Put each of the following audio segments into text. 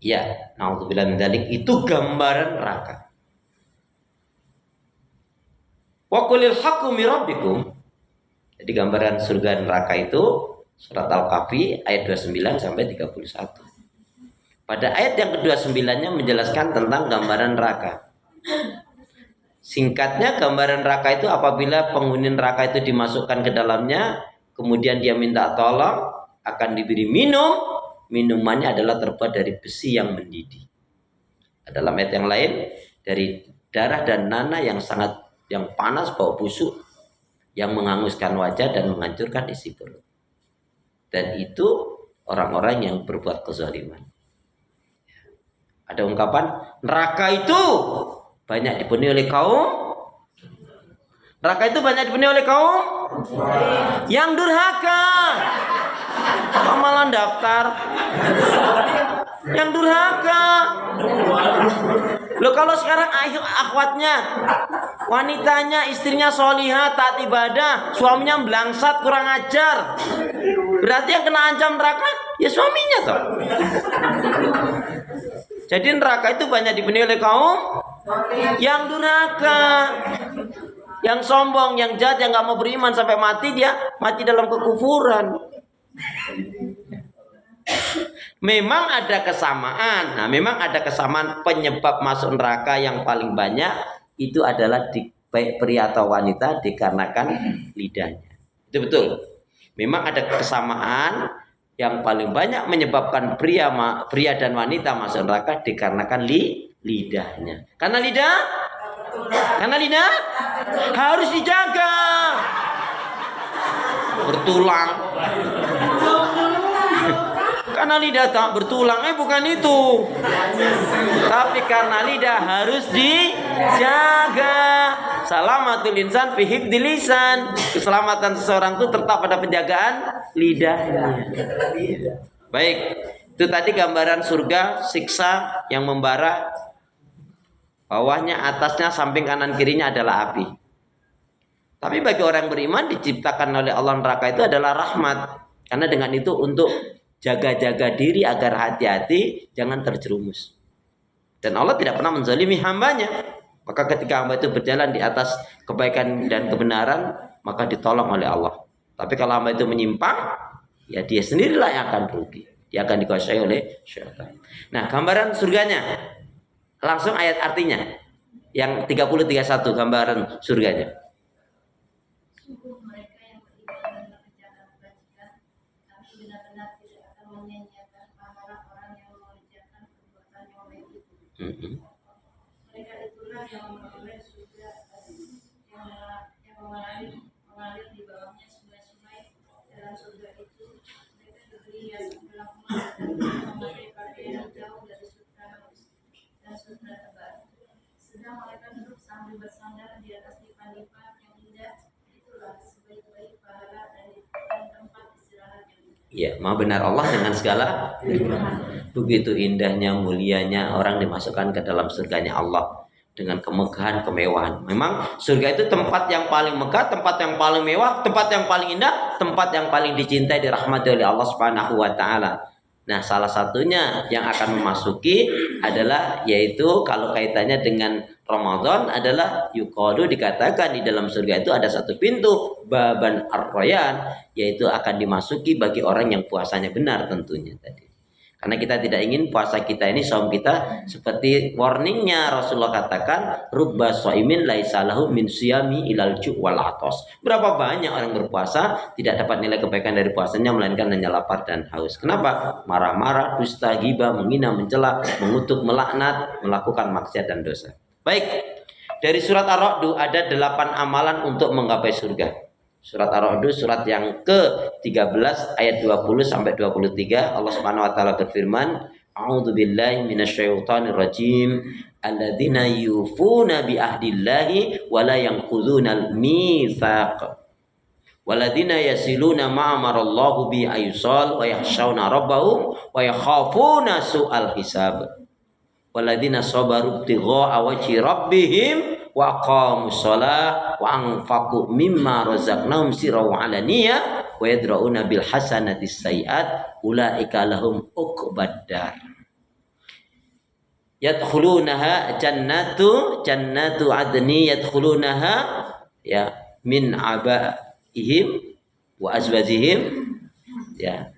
Ya, naudzubillah min dzalik, itu gambaran neraka. Wa qulil haqqu mir rabbikum. Jadi gambaran surga dan neraka itu surat Al-Kahfi ayat 29 sampai 31. Pada ayat yang ke-29-nya menjelaskan tentang gambaran neraka. Singkatnya, gambaran neraka itu apabila penghuni neraka itu dimasukkan ke dalamnya, kemudian dia minta tolong, akan diberi minum. Minumannya adalah terbuat dari besi yang mendidih. Dalam ayat yang lain, dari darah dan nanah yang panas, bau busuk, yang menghanguskan wajah dan menghancurkan isi perut. Dan itu orang-orang yang berbuat kezaliman. Ada ungkapan, neraka itu banyak dipenuhi oleh kaum. Neraka itu banyak dipenuhi oleh kaum yang durhaka. Kok malah daftar? Yang durhaka. Loh, kalau sekarang akhwatnya, wanitanya, istrinya solihah, taat ibadah, suaminya belangsat, kurang ajar, berarti yang kena ancam neraka ya suaminya toh. Jadi neraka itu banyak dipenuhi oleh kaum yang durhaka, yang sombong, yang jahat, yang gak mau beriman sampai mati, dia mati dalam kekufuran. Memang ada kesamaan. Nah, memang ada kesamaan penyebab masuk neraka yang paling banyak itu adalah baik pria atau wanita dikarenakan lidahnya. Itu betul. Memang ada kesamaan yang paling banyak menyebabkan pria dan wanita masuk neraka dikarenakan lidahnya. Karena lidah harus dijaga. Bertulang. Karena lidah tak bertulang, bukan itu. Tapi karena lidah harus dijaga. Salamatul insan fi hifdzil lisan. Keselamatan seseorang itu terletak pada penjagaan lidahnya. Baik, itu tadi gambaran surga, siksa yang membara. Bawahnya, atasnya, samping kanan kirinya adalah api. Tapi bagi orang beriman diciptakan oleh Allah neraka itu adalah rahmat. Karena dengan itu untuk jaga-jaga diri agar hati-hati jangan terjerumus. Dan Allah tidak pernah menzalimi hambanya. Maka ketika hamba itu berjalan di atas kebaikan dan kebenaran, maka ditolong oleh Allah. Tapi kalau hamba itu menyimpang, ya dia sendirilah yang akan rugi. Dia akan dikuasai oleh syaitan. Nah, gambaran surganya. Langsung ayat artinya. Yang 30-31 gambaran surganya. Mereka itulah yang memperoleh surga yang mengalir di bawahnya sungai-sungai. Dalam surga itu mereka diberi hiasan gelang emas dan memakai pakaian yang jauh dari sutra dan sutra tebal. Sedang mereka duduk sambil bersandar di atas lipan-lipan yang indah. Itulah sebaik-baik pahala dan tempat istirahat yang indah. Ya, maha benar Allah dengan segala begitu indahnya, mulianya orang dimasukkan ke dalam surganya Allah dengan kemegahan, kemewahan. Memang surga itu tempat yang paling megah, tempat yang paling mewah, tempat yang paling indah, tempat yang paling dicintai, dirahmati oleh Allah Subhanahu wa taala. Nah, salah satunya yang akan memasuki adalah yaitu kalau kaitannya dengan Ramadan adalah yuqalu, dikatakan di dalam surga itu ada satu pintu baban ar-rayyan, yaitu akan dimasuki bagi orang yang puasanya benar tentunya tadi. Karena kita tidak ingin puasa kita ini, saum kita seperti warningnya Rasulullah katakan, rubba shaimin laisa lahu min siyami ilal ju' wal atos. Berapa banyak orang berpuasa tidak dapat nilai kebaikan dari puasanya melainkan hanya lapar dan haus. Kenapa? Marah-marah, dusta, ghibah, menghina, mencela, mengutuk, melaknat, melakukan maksiat dan dosa. Baik, dari surat Ar-Ra'd ada 8 amalan untuk menggapai surga. Surat Ar-Ra'd surat yang ke-13 ayat 20 sampai 23, Allah Subhanahu wa taala berfirman, A'udzubillahi minasyaitonir rajim. Alladzina yufuna bi ahdillahi wa la yanqudhunal mitsaq. Walladzina yasiluna ma amarallahu bi aysal wa yakhshawna rabbahum wa yakhafuna su'al hisab. Walladzina sabaru ibtigha'a wajhi rabbihim wa aqamus shalah wa anfaqu mimma razaqnahum sirran wa alaniyah wa yadra'una bil hasanati sayyi'at ulaika lahum uqbad dar. Yadkhulunaha jannatu adni yadkhulunaha ya min abaihim wa azwajihim ya.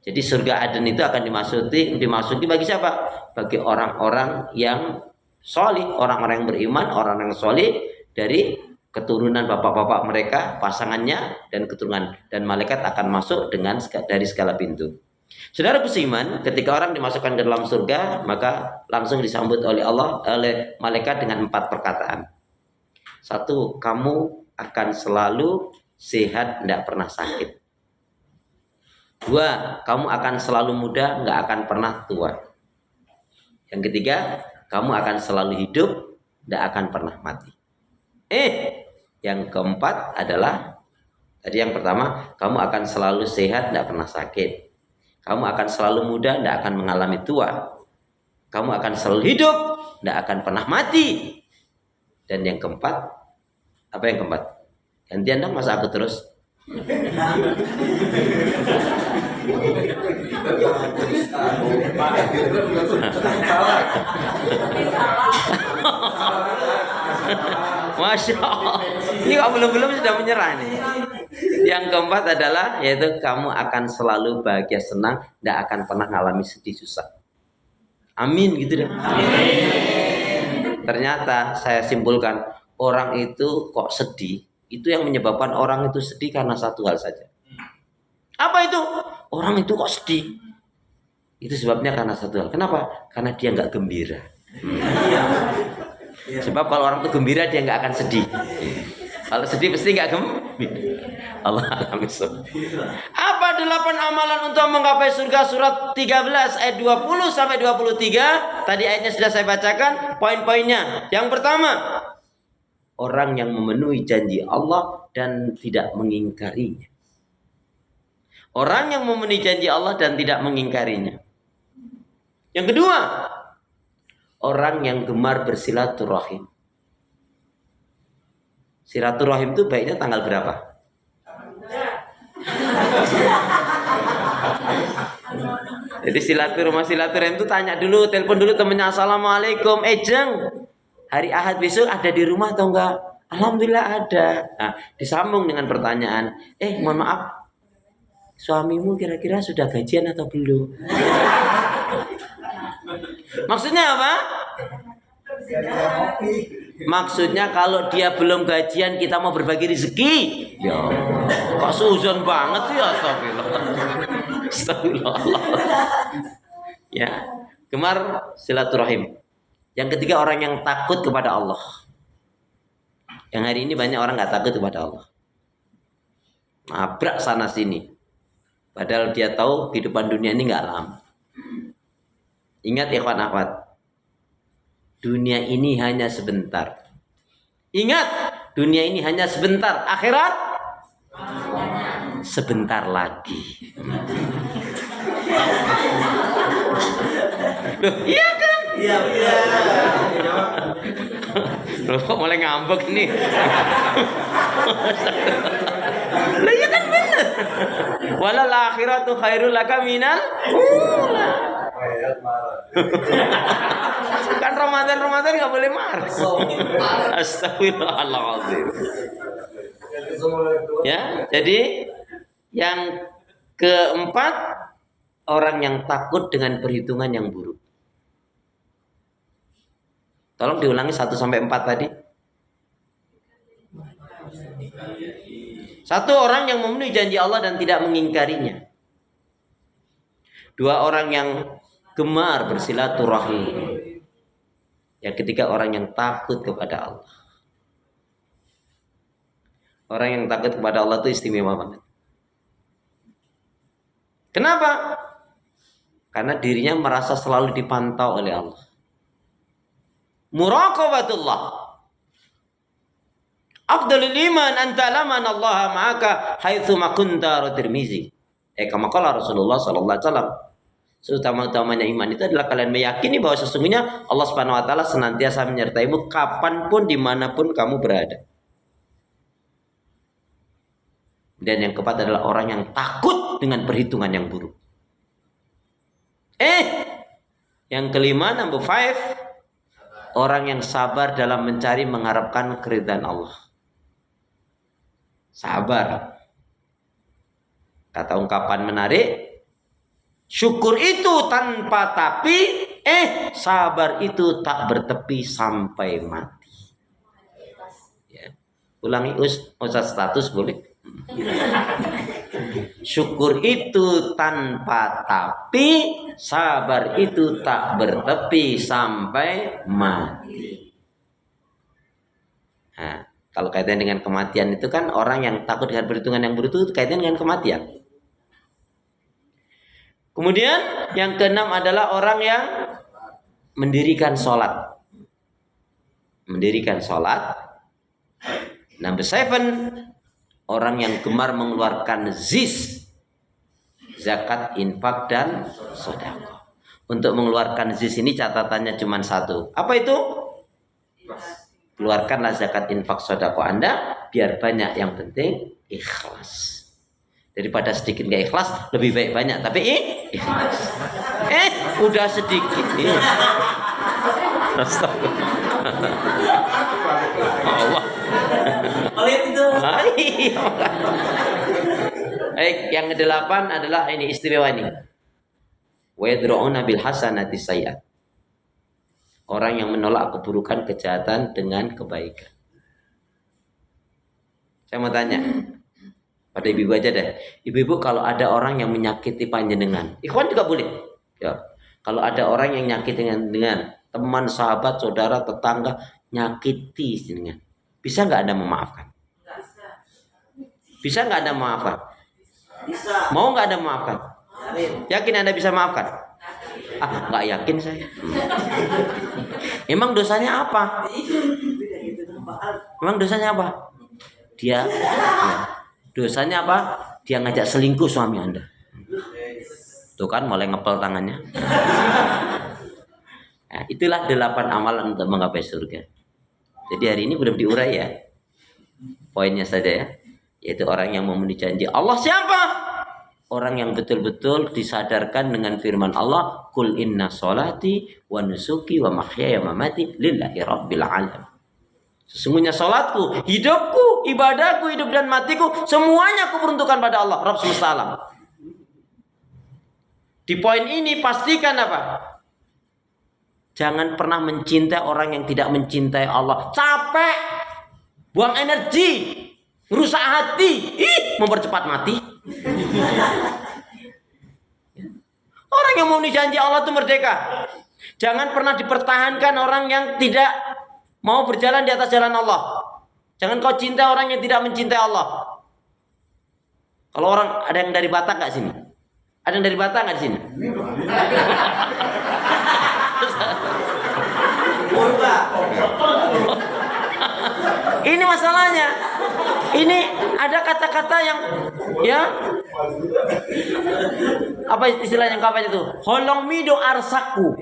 Jadi surga Aden itu akan dimasuki bagi siapa? Bagi orang-orang yang solih, orang-orang yang beriman, orang-orang yang solih dari keturunan bapak-bapak mereka, pasangannya dan keturunan, dan malaikat akan masuk dari segala pintu. Saudara beriman, ketika orang dimasukkan ke dalam surga, maka langsung disambut oleh Allah, oleh malaikat dengan 4 perkataan. 1, kamu akan selalu sehat, tidak pernah sakit. 2, kamu akan selalu muda, nggak akan pernah tua. Yang ketiga, kamu akan selalu hidup, tidak akan pernah mati. Yang keempat adalah, tadi yang pertama, kamu akan selalu sehat, tidak pernah sakit. Kamu akan selalu muda, tidak akan mengalami tua. Kamu akan selalu hidup, tidak akan pernah mati. Dan yang keempat, apa yang keempat? Gantian dong, masa aku terus? Masya Allah. Ini kok belum sudah menyerah nih. Yang keempat adalah yaitu kamu akan selalu bahagia, senang, tidak akan pernah mengalami sedih susah. Amin gitu deh. Amin. Ternyata saya simpulkan orang itu kok sedih. Itu yang menyebabkan orang itu sedih karena satu hal saja. Apa itu? Orang itu kok sedih? Itu sebabnya karena satu hal. Kenapa? Karena dia nggak gembira. Sebab kalau orang itu gembira dia nggak akan sedih. Kalau sedih pasti nggak gembira. Allah alhamdulillah. Apa 8 amalan untuk menggapai surga? Surat 13 ayat 20 sampai 23. Tadi ayatnya sudah saya bacakan. Poin-poinnya. Yang pertama, orang yang memenuhi janji Allah dan tidak mengingkarinya. Orang yang memenuhi janji Allah dan tidak mengingkarinya. Yang kedua, orang yang gemar bersilaturahim. Silaturahim itu baiknya tanggal berapa? Jadi silaturahim itu tanya dulu, telepon dulu temennya, assalamualaikum, Jeng, hari Ahad besok ada di rumah atau enggak? Alhamdulillah ada. Nah, disambung dengan pertanyaan, mohon maaf, suamimu kira-kira sudah gajian atau belum? Maksudnya apa? Maksudnya kalau dia belum gajian kita mau berbagi rezeki. Ya, kok suzon banget sih, astagfirullah. Astagfirullah. Ya, gemar silaturahim. Yang ketiga, orang yang takut kepada Allah. Yang hari ini banyak orang nggak takut kepada Allah. Nabrak sana sini. Padahal dia tahu kehidupan dunia ini nggak lama. Ingat ikhwan akhwat, dunia ini hanya sebentar. Ingat, dunia ini hanya sebentar. Akhirat sebentar lagi. Loh, iya kan? Iya. Loh, kok mulai ngambek nih? Loh, iya kan bener. Walal akhiratu khairul laka minal ula. Kan Ramadan nggak boleh marah. Astagfirullahaladzim. Ya, jadi yang keempat, orang yang takut dengan perhitungan yang buruk. Tolong diulangi 1 sampai 4 tadi. 1, orang yang memenuhi janji Allah dan tidak mengingkarinya. 2, orang yang gemar bersilaturahim. Yang ketiga, orang yang takut kepada Allah. Orang yang takut kepada Allah itu istimewa banget. Kenapa? Karena dirinya merasa selalu dipantau oleh Allah. Muraqabatullah. Afdalul iman anta laman Allah ma'aka haitsu ma kunta. Tirmizi. Kama qala Rasulullah sallallahu alaihi wasallam. Seutama-utamanya iman itu adalah kalian meyakini bahwa sesungguhnya Allah Subhanahu wa taala senantiasa menyertaimu kapanpun dimanapun kamu berada. Dan yang keempat adalah orang yang takut dengan perhitungan yang buruk. Yang kelima, number 5, orang yang sabar dalam mencari mengharapkan keridhaan Allah. Sabar. Kata ungkapan menarik, syukur itu tanpa tapi, sabar itu tak bertepi sampai mati. Ya. Ulangi Ustaz status boleh. Syukur itu tanpa tapi, sabar itu tak bertepi sampai mati. Nah, kalau kaitan dengan kematian itu kan orang yang takut dengan perhitungan yang buruk itu kaitan dengan kematian. Kemudian yang keenam adalah orang yang mendirikan sholat. Mendirikan sholat. Number 7, orang yang gemar mengeluarkan zakat, infak, dan sedekah. Untuk mengeluarkan ini catatannya cuma satu. Apa itu? Keluarkanlah zakat, infak, sedekah Anda biar banyak, yang penting ikhlas. Daripada sedikit gak ikhlas, lebih baik banyak tapi ikhlas. Udah sedikit. Allah. Baik, yang ke-8 adalah ini istimewa ini. Wa yadra'una bil hasanati sayyi'at. Orang yang menolak keburukan, kejahatan dengan kebaikan. Saya mau tanya pada ibu-ibu aja deh. Ibu-ibu, kalau ada orang yang menyakiti panjenengan, ikhwan juga boleh. Ya. Kalau ada orang yang nyakiti dengan teman, sahabat, saudara, tetangga, nyakiti jenengan, bisa nggak Anda memaafkan? Bisa nggak Anda memaafkan? Bisa. Mau nggak Anda memaafkan? Yakin Anda bisa maafkan? Nggak yakin saya. Emang dosanya apa? Emang dosanya apa? Dia dosanya apa? Dia ngajak selingkuh suami Anda. Tuh kan mulai ngepel tangannya. Nah, itulah 8 amalan untuk menggapai surga. Jadi hari ini belum diurai ya. Poinnya saja ya. Yaitu orang yang memenuhi janji Allah siapa? Orang yang betul-betul disadarkan dengan firman Allah, Qul inna sholati wa nusuki wa mahyaya wa mamati lillahi rabbil alamin. Sesungguhnya salatku, hidupku, ibadahku, hidup dan matiku, semuanya aku peruntukkan pada Allah, Rabb semesta alam. Di poin ini pastikan apa? Jangan pernah mencintai orang yang tidak mencintai Allah. Capek, buang energi, rusak hati, mempercepat mati. Orang yang memenuhi janji Allah itu merdeka. Jangan pernah dipertahankan orang yang tidak mau berjalan di atas jalan Allah. Jangan kau cinta orang yang tidak mencintai Allah. Kalau orang, ada yang dari Batak nggak sini? Ada yang dari Batak nggak di sini? Ini masalahnya. Ini ada kata-kata yang ya apa istilahnya kapan itu? Holong mido arsaku.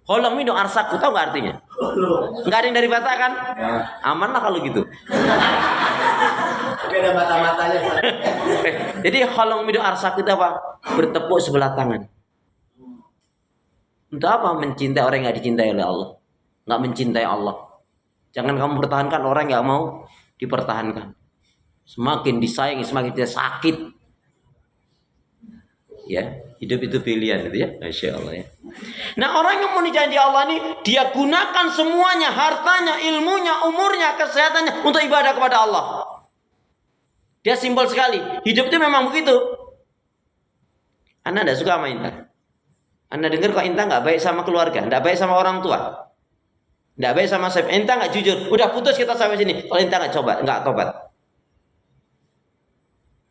Holong mido arsaku, tahu nggak artinya? Nggak ada yang dari Batak kan? Aman lah kalau gitu. Ada mata-matanya. Jadi holong mido arsaku itu apa? Bertepuk sebelah tangan. Untuk apa? Mencintai orang yang nggak dicintai oleh Allah, nggak mencintai Allah. Jangan kamu pertahankan orang yang nggak mau dipertahankan. Semakin disayangi, semakin dia sakit. Ya, hidup itu pilihan, gitu ya, Masya Allah ya. Nah, orang yang mau janji Allah ini, dia gunakan semuanya, hartanya, ilmunya, umurnya, kesehatannya untuk ibadah kepada Allah. Dia simpel sekali. Hidup itu memang begitu. Anda tidak suka sama Intan. Anda dengar kok Intan nggak baik sama keluarga, nggak baik sama orang tua, nggak baik sama saya. Intan nggak jujur. Udah putus kita sampai sini. Kalau Intan nggak tobat.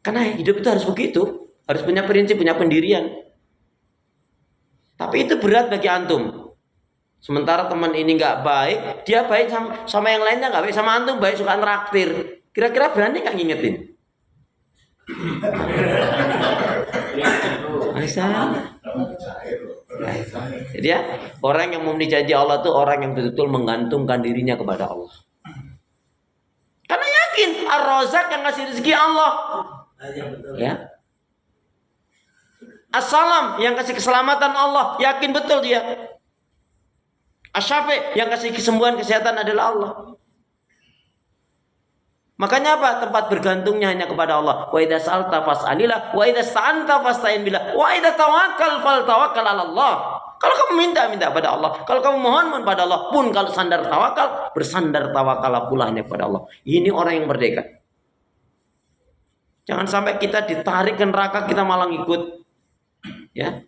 Karena hidup itu harus begitu. Harus punya prinsip, punya pendirian. Tapi itu berat bagi antum. Sementara teman ini nggak baik, dia baik sama yang lainnya nggak baik sama antum, baik suka nraktir. Kira-kira berani nggak ngingetin? Jadi ya, orang yang memenuhi janji Allah itu orang yang betul-betul menggantungkan dirinya kepada Allah. Karena yakin Ar-Razzaq yang ngasih rezeki Allah. Ya. As-Salam yang kasih keselamatan Allah, yakin betul dia. Asy-Syafi yang kasih kesembuhan kesehatan adalah Allah. Makanya apa? Tempat bergantungnya hanya kepada Allah. Wa idza sa'alta fas'alillah, wa idza sta'anta fasta'in billah, wa idza tawakkal faltawakkal 'ala Allah. Kalau kamu minta pada Allah, kalau kamu mohon pada Allah, pun kalau sandar tawakal, bersandar tawakal pula hanya kepada Allah. Ini orang yang merdeka. Jangan sampai kita ditarik ke neraka, kita malah ngikut. Ya.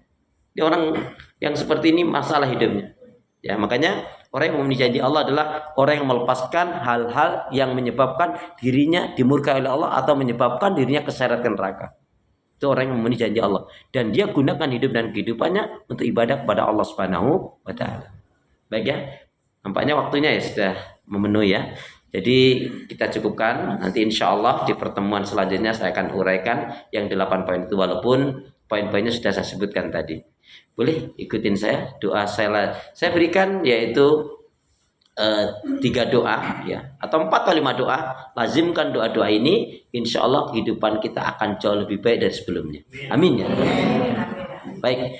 Di orang yang seperti ini masalah hidupnya. Ya, makanya orang yang memenuhi janji Allah adalah orang yang melepaskan hal-hal yang menyebabkan dirinya dimurkai oleh Allah atau menyebabkan dirinya keseret ke neraka. Itu orang yang memenuhi janji Allah dan dia gunakan hidup dan kehidupannya untuk ibadah kepada Allah Subhanahu wa taala. Baik ya. Nampaknya waktunya ya sudah memenuhi ya. Jadi kita cukupkan, nanti insya Allah di pertemuan selanjutnya saya akan uraikan yang 8 poin itu walaupun poin-poinnya sudah saya sebutkan tadi. Boleh ikutin saya, doa saya berikan yaitu 3 doa ya atau 4 atau 5 doa. Lazimkan doa-doa ini, insya Allah kehidupan kita akan jauh lebih baik dari sebelumnya. Amin ya. Baik.